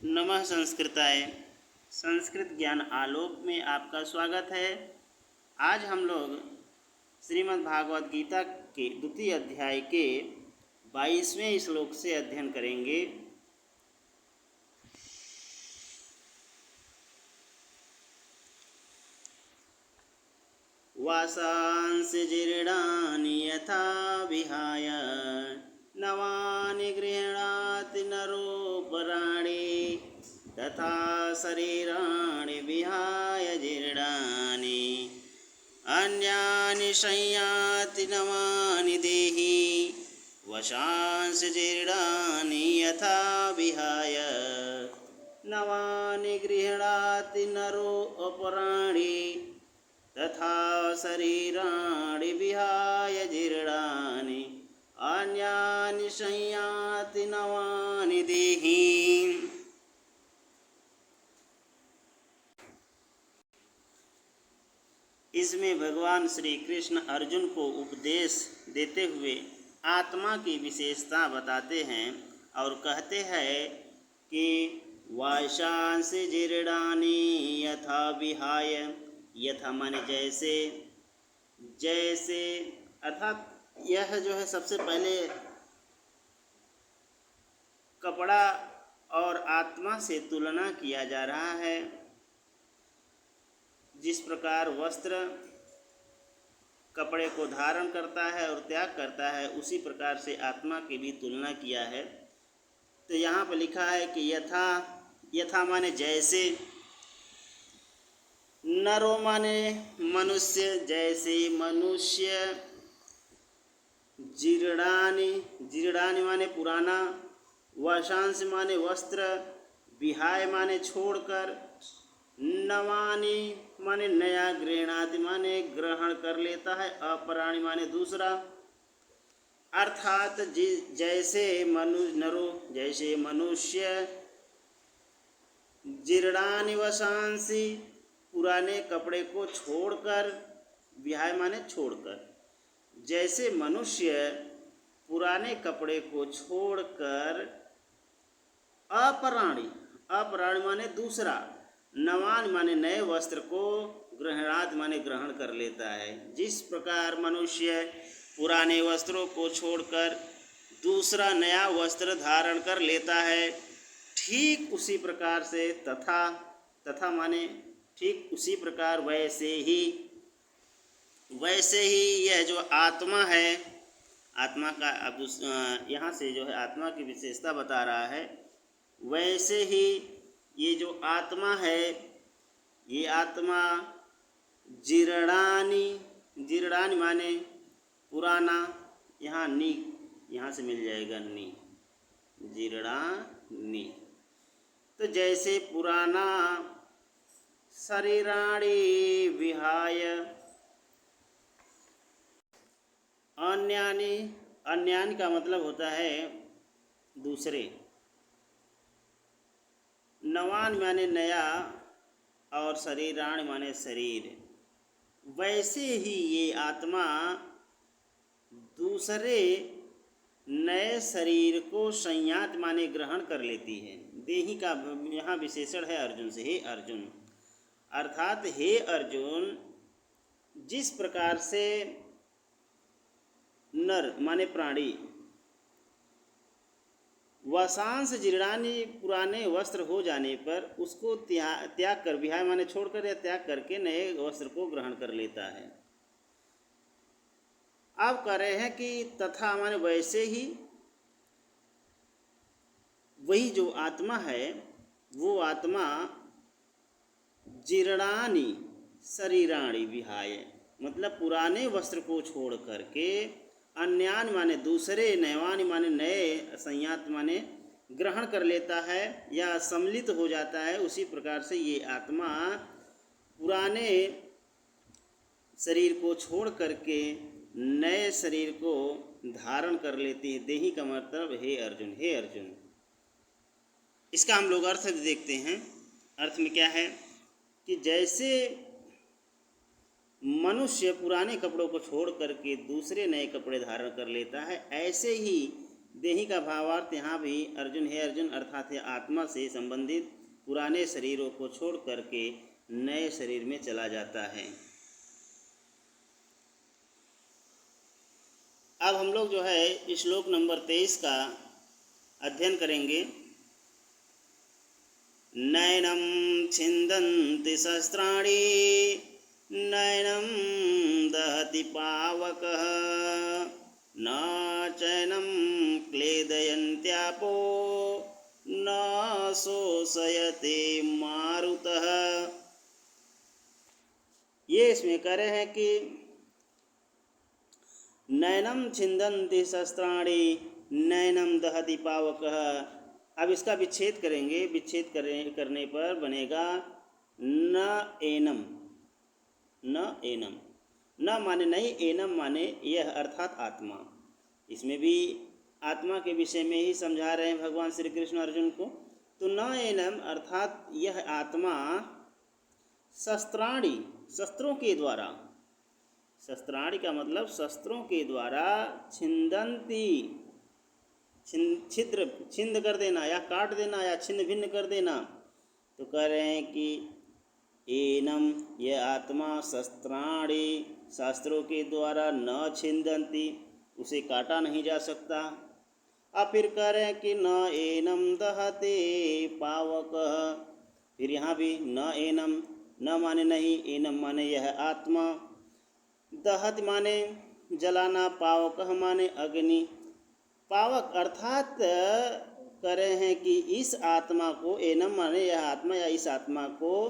नमः संस्कृताय। संस्कृत ज्ञान आलोक में आपका स्वागत है। आज हम लोग श्रीमद् भागवत गीता के द्वितीय अध्याय के 22वें श्लोक से अध्ययन करेंगे। वासांसि जीर्णानि यथा विहाय नवानि गृह्णाति नरोपराणि तथा शरीराणि विहाय जीर्णानि अन्यानि संयाति नवानि देहि वशांसि जीर्णानि यथा विहाय नवानि गृह्णाति नरोपराणि तथा शरीराणि विहाय जीर्णानि अन्यानि संयाति नवानि देहि। इसमें भगवान श्री कृष्ण अर्जुन को उपदेश देते हुए आत्मा की विशेषता बताते हैं और कहते हैं कि वाशांसि जीर्णानि यथा विहाय, यथा माने जैसे, जैसे अर्थात यह जो है सबसे पहले कपड़ा और आत्मा से तुलना किया जा रहा है। जिस प्रकार वस्त्र कपड़े को धारण करता है और त्याग करता है, उसी प्रकार से आत्मा की भी तुलना किया है। तो यहाँ पर लिखा है कि यथा, यथा माने जैसे, नरो माने मनुष्य, जैसे मनुष्य, जीर्णानि, जीर्णानि माने पुराना, वशांस माने वस्त्र, विहाय माने छोड़कर, नवानि माने नया, गृह्णाति माने ग्रहण कर लेता है, अपराणि माने दूसरा। अर्थात जैसे नरो, जैसे मनुष्य, जीर्णानि वशांसि पुराने कपड़े को छोड़कर, विहाय माने छोड़कर, जैसे मनुष्य पुराने कपड़े को छोड़कर अपराणि, अपराणि माने दूसरा, नवान माने नए वस्त्र को, ग्रहणात् माने ग्रहण कर लेता है। जिस प्रकार मनुष्य पुराने वस्त्रों को छोड़कर दूसरा नया वस्त्र धारण कर लेता है, ठीक उसी प्रकार से तथा, तथा माने ठीक उसी प्रकार वैसे ही, वैसे ही यह जो आत्मा है, आत्मा का अब यहाँ से जो है आत्मा की विशेषता बता रहा है। वैसे ही ये जो आत्मा है, ये आत्मा जीर्णानि, जीर्णानि माने पुराना, यहाँ नी, यहाँ से मिल जाएगा नी, जीर्णानि। तो जैसे पुराना, शरीराणि विहाय, अन्यानि, अन्यानि का मतलब होता है दूसरे, नवान माने नया और शरीराण माने शरीर। वैसे ही ये आत्मा दूसरे नए शरीर को संयात माने ग्रहण कर लेती है। देही का यहाँ विशेषण है अर्जुन से, हे अर्जुन, अर्थात हे अर्जुन, जिस प्रकार से नर माने प्राणी वशांस जीर्णानि पुराने वस्त्र हो जाने पर उसको त्याग कर, विहाय माने छोड़कर या त्याग करके नए वस्त्र को ग्रहण कर लेता है। अब कह रहे हैं कि तथा माने वैसे ही वही जो आत्मा है, वो आत्मा जीर्णानि शरीराणि विहाय, मतलब पुराने वस्त्र को छोड़ करके, अन्यान माने दूसरे, नयवान माने नए, संयात माने ग्रहण कर लेता है या सम्मिलित हो जाता है। उसी प्रकार से ये आत्मा पुराने शरीर को छोड़ करके नए शरीर को धारण कर लेती है। देही का मतलब हे अर्जुन, हे अर्जुन। इसका हम लोग अर्थ देखते हैं। अर्थ में क्या है कि जैसे मनुष्य पुराने कपड़ों को छोड़ करके दूसरे नए कपड़े धारण कर लेता है, ऐसे ही देही का भावार्थ यहाँ भी अर्जुन है, अर्जुन अर्थात है आत्मा से संबंधित पुराने शरीरों को छोड़ करके नए शरीर में चला जाता है। अब हम लोग जो है श्लोक नंबर 23 का अध्ययन करेंगे। नैनं छिन्दन्ति शस्त्राणि नैनं दहति पावकः न चैनं क्लेदयन्त्यापो न शोषयते मारुतः। ये इसमें कह रहे हैं कि नैनं छिन्दन्ति शस्त्राणि नैनं दहति पावकः। अब इसका विच्छेद करेंगे, विच्छेद करने पर बनेगा न एनम, न एनम। न माने नहीं, एनम माने यह अर्थात आत्मा। इसमें भी आत्मा के विषय में ही समझा रहे हैं भगवान श्री कृष्ण अर्जुन को। तो न एनम अर्थात यह आत्मा शस्त्राणि, शस्त्रों के द्वारा, शस्त्राणि का मतलब शस्त्रों के द्वारा छिन्दन्ति, छिद्र छिंद कर देना या काट देना या छिन्न भिन्न कर देना। तो कह रहे हैं कि एनम यह आत्मा शस्त्राणि शास्त्रों के द्वारा न छिन्दन्ति, उसे काटा नहीं जा सकता। अब फिर कह रहे हैं कि न एनम दहते पावकः। फिर यहाँ भी न एनम, न माने नहीं, एनम माने यह आत्मा, दहत माने जलाना, पावकः माने अग्नि। पावक अर्थात कह रहे हैं कि इस आत्मा को, एनम माने यह आत्मा या इस आत्मा को,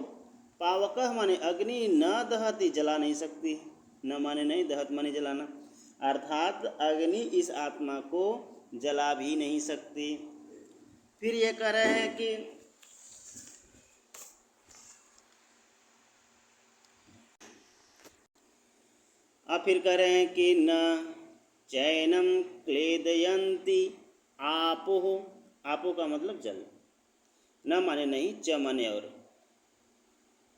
पावकः माने अग्नि, न दहति जला नहीं सकती, न माने नहीं, दहत माने जलाना, अर्थात अग्नि इस आत्मा को जला भी नहीं सकती। फिर ये कह रहे हैं कि अब फिर कह रहे हैं कि न चैनम क्लेदयन्ति आपोह। आपो का मतलब जल, न माने नहीं, च माने और,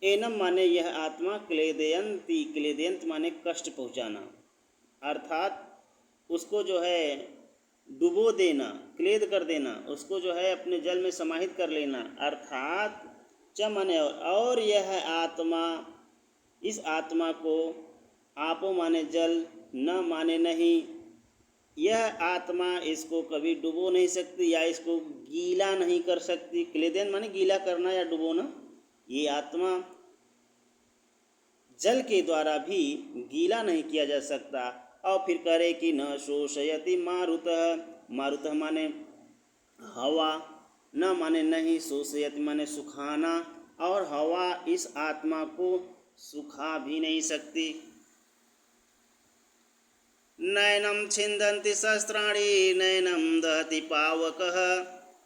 एनम माने यह आत्मा, क्लेदयन्ति, क्लेदयंत माने कष्ट पहुँचाना, अर्थात उसको जो है डुबो देना, क्लेद कर देना, उसको जो है अपने जल में समाहित कर लेना, अर्थात च माने और यह आत्मा, इस आत्मा को, आपो माने जल, न माने नहीं, यह आत्मा इसको कभी डुबो नहीं सकती या इसको गीला नहीं कर सकती। क्लेदन माने गीला करना या डुबोना। ये आत्मा जल के द्वारा भी गीला नहीं किया जा सकता। और फिर करे कि न शोषयति मारुतः, मारुतः माने हवा, न माने नहीं, शोषयति माने सुखाना, और हवा इस आत्मा को सुखा भी नहीं सकती। नैनं छिन्दन्ति शस्त्राणि नैनं दहति पावकः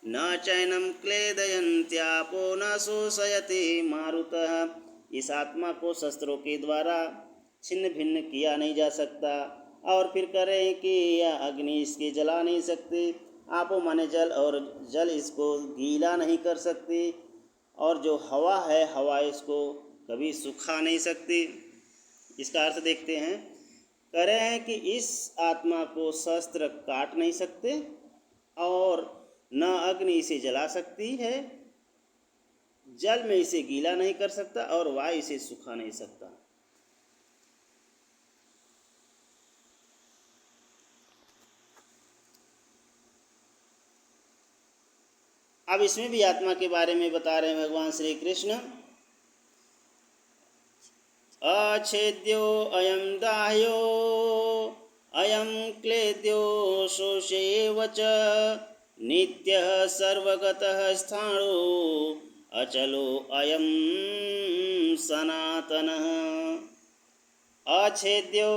न चैनं क्लेदयन्त्यापो न शोषयति मारुतः। इस आत्मा को शस्त्रों के द्वारा छिन्न भिन्न किया नहीं जा सकता। और फिर करें कि यह अग्नि इसके जला नहीं सकती, आपो माने जल, और जल इसको गीला नहीं कर सकती, और जो हवा है हवा इसको कभी सुखा नहीं सकती। इसका अर्थ देखते हैं। कह रहे हैं कि इस आत्मा को शस्त्र काट नहीं सकते और न अग्नि इसे जला सकती है, जल में इसे गीला नहीं कर सकता और वायु इसे सुखा नहीं सकता। अब इसमें भी आत्मा के बारे में बता रहे हैं भगवान श्री कृष्ण। अच्छेद्यो अयं दाह्यो अयं क्लेद्यो शोषेव च नित्यः सर्वगतः स्थाणु अचलो अयं सनातनः। अच्छेद्यो,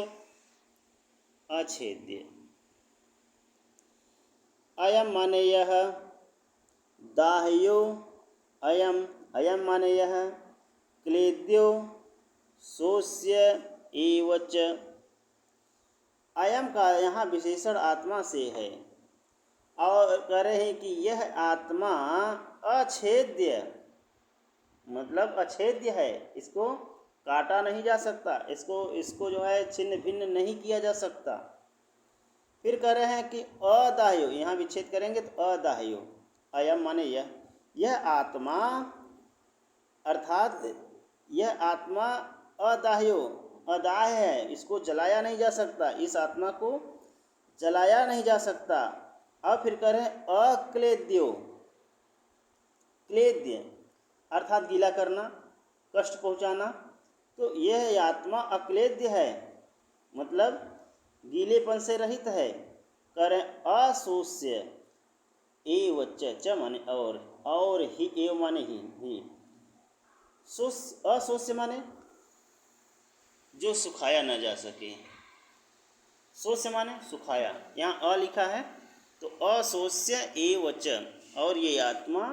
अछेद्य, अयम माने यह, दाह्यो अयम, अयम माने यह, क्लेद्यो शोष्य एव च। अयम का यहाँ विशेषण आत्मा से है और कह रहे हैं कि यह आत्मा अछेद्य, मतलब अछेद्य है, इसको काटा नहीं जा सकता, इसको जो है छिन्न भिन्न नहीं किया जा सकता। फिर कह रहे हैं कि अदाह्यो, यहाँ विच्छेद करेंगे तो अदाह्यो, अयम माने यह आत्मा, अर्थात यह आत्मा अदाह्यो, अदाह्य है, इसको जलाया नहीं जा सकता, इस आत्मा को जलाया नहीं जा सकता। अब फिर कह रहे हैं अक्लेद्यो, क्लेद्य अर्थात गीला करना, कष्ट पहुंचाना, तो यह आत्मा अक्लेद्य है, मतलब गीलेपन से रहित है। कह रहे अशोष्य एव च माने और ही, एव माने ही, अशोष्य माने जो सुखाया न जा सके, शोष्य माने सुखाया, यहाँ अ लिखा है तो अशोष्य एव च, और ये आत्मा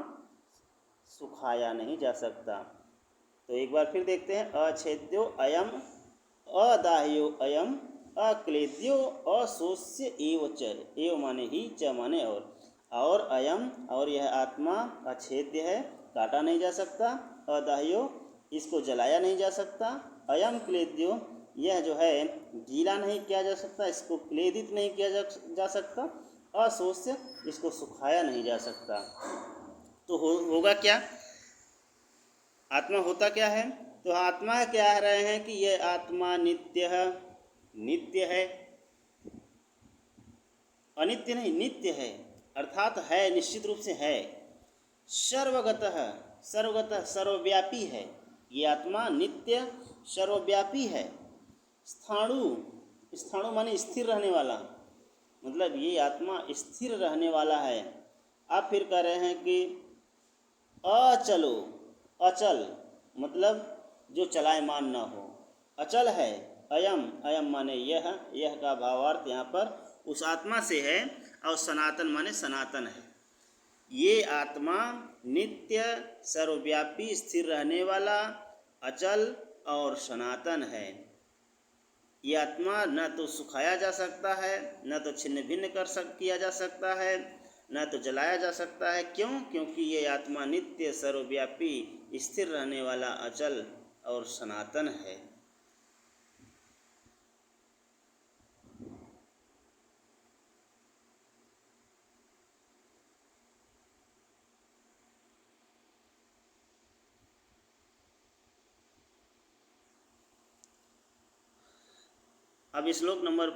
सुखाया नहीं जा सकता। तो एक बार फिर देखते हैं, अछेद्यो अयम अदाह्यो अयम अक्लेद्यो अशोष्य एव च, एव माने ही, च माने और अयम, और यह आत्मा अछेद्य है, काटा नहीं जा सकता, अदाह्यो इसको जलाया नहीं जा सकता, अयम क्लेद्यो यह जो है गीला नहीं किया जा सकता, इसको क्लेदित नहीं किया जा सकता, अशोष्य इसको सुखाया नहीं जा सकता। तो होगा क्या, आत्मा होता क्या है, तो आत्मा कह रहे हैं कि यह आत्मा नित्य है, अनित्य नहीं, नित्य है, अर्थात है, निश्चित रूप से है, सर्वगतः सर्वव्यापी है, ये आत्मा नित्य सर्वव्यापी है, स्थाणु माने स्थिर रहने वाला, मतलब ये आत्मा स्थिर रहने वाला है। आप फिर कह रहे हैं कि अचल मतलब जो चलायमान न हो, अचल है, अयम माने यह का भावार्थ यहाँ पर उस आत्मा से है, और सनातन माने सनातन है। ये आत्मा नित्य सर्वव्यापी स्थिर रहने वाला अचल और सनातन है। ये आत्मा न तो सुखाया जा सकता है, न तो छिन्न भिन्न किया जा सकता है, न तो जलाया जा सकता है। क्यों? क्योंकि ये आत्मा नित्य सर्वव्यापी स्थिर रहने वाला अचल और सनातन है। अब श्लोक नंबर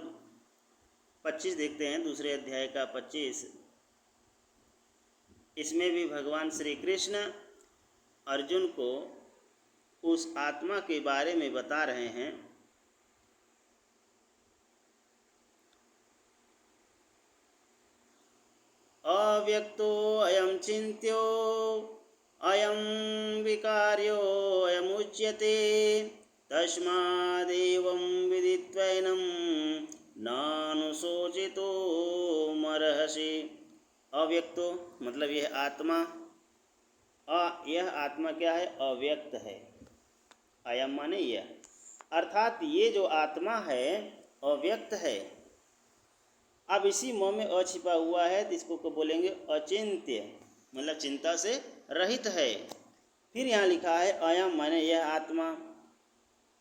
25 देखते हैं, दूसरे अध्याय का 25। इसमें भी भगवान श्री कृष्ण अर्जुन को उस आत्मा के बारे में बता रहे हैं। अव्यक्तो अयम चिन्त्यो अयम विकार्यो अयमुच्यते तस्मादेवं विदित्वैनं नानुशोचितो मर्हसि। अव्यक्तो मतलब यह आत्मा, यह आत्मा क्या है? अव्यक्त है। अयम माने यह, अर्थात ये जो आत्मा है अव्यक्त है। अब इसी मोह में अ छिपा हुआ है, तो इसको को बोलेंगे अचिंत्य, मतलब चिंता से रहित है। फिर यहाँ लिखा है अयम माने यह आत्मा,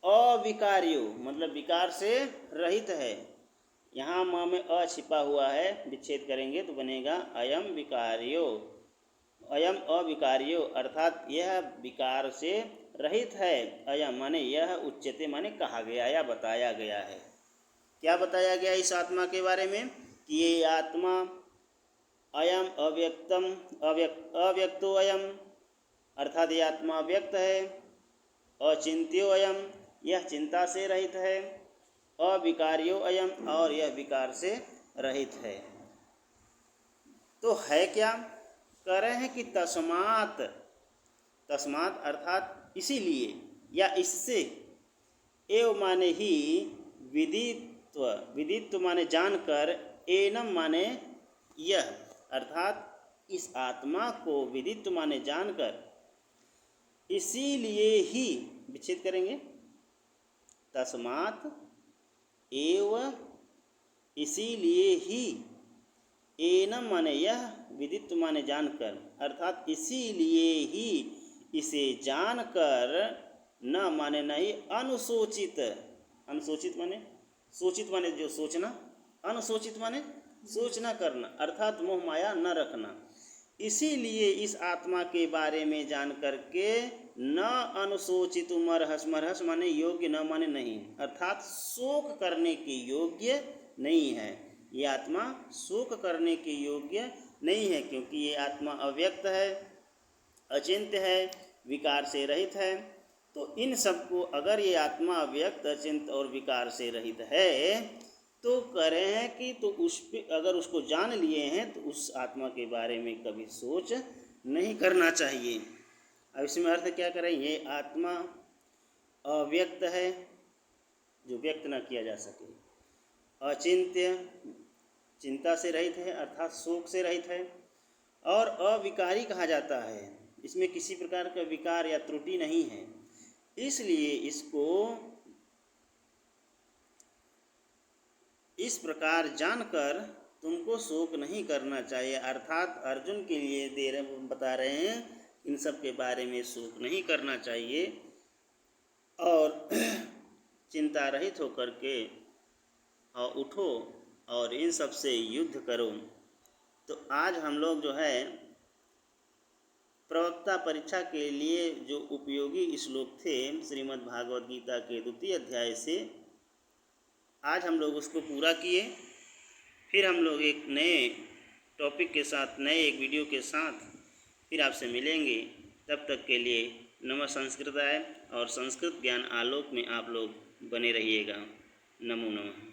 अविकार्यो मतलब विकार से रहित है। यहाँ म में अ छिपा हुआ है, विच्छेद करेंगे तो बनेगा अयम विकार्यो, अयम अविकार्यो, अर्थात यह विकार से रहित है। अयम माने यह, उच्यते माने कहा गया या बताया गया है। क्या बताया गया इस आत्मा के बारे में? कि ये आत्मा अयम अव्यक्तम अव्यक्तो अयम, अर्थात ये आत्मा अव्यक्त है। अचिंत्यो अयम, यह चिंता से रहित है। अविकार्यो अयम, और यह विकार से रहित है। तो है क्या? कह रहे हैं कि तस्मात्, तस्मात् अर्थात इसीलिए या इससे, एव माने ही, विदित्व, विदित्व माने जानकर, एनम माने यह, अर्थात इस आत्मा को विदित्व माने जानकर, इसीलिए ही, विच्छेद करेंगे, तस्मात् एव इसीलिए ही, एनम माने यह, विदित्व माने जानकर, अर्थात इसीलिए ही इसे जानकर, न माने नहीं, अनुशोचित, अनुशोचित माने सोचित माने जो सोचना, अनुशोचित माने सोच न करना, अर्थात मोह माया न रखना। इसीलिए इस आत्मा के बारे में जान करके न अनुशोचित मरहस, मरहस माने योग्य, न माने नहीं, अर्थात शोक करने के योग्य नहीं है। ये आत्मा शोक करने के योग्य नहीं है, क्योंकि ये आत्मा अव्यक्त है, अचिंत्य है, विकार से रहित है। तो इन सबको, अगर ये आत्मा अव्यक्त, अचिंत्य और विकार से रहित है, तो कह रहे हैं कि तो उस पे अगर उसको जान लिए हैं तो उस आत्मा के बारे में कभी सोच नहीं करना चाहिए। अब इसमें अर्थ क्या करें, ये आत्मा अव्यक्त है, जो व्यक्त न किया जा सके, अचिंत्य, चिंता से रहित है अर्थात शोक से रहित है, और अविकारी कहा जाता है, इसमें किसी प्रकार का विकार या त्रुटि नहीं है। इसलिए इसको इस प्रकार जानकर तुमको शोक नहीं करना चाहिए, अर्थात अर्जुन के लिए बता रहे हैं इन सब के बारे में शोक नहीं करना चाहिए और चिंता रहित होकर के उठो और इन सब से युद्ध करो। तो आज हम लोग जो है प्रवक्ता परीक्षा के लिए जो उपयोगी श्लोक थे श्रीमद् भागवत गीता के 2 अध्याय से, आज हम लोग उसको पूरा किए। फिर हम लोग एक नए टॉपिक के साथ, नए एक वीडियो के साथ फिर आपसे मिलेंगे। तब तक के लिए नमः संस्कृताय, और संस्कृत ज्ञान आलोक में आप लोग बने रहिएगा। नमो नमः।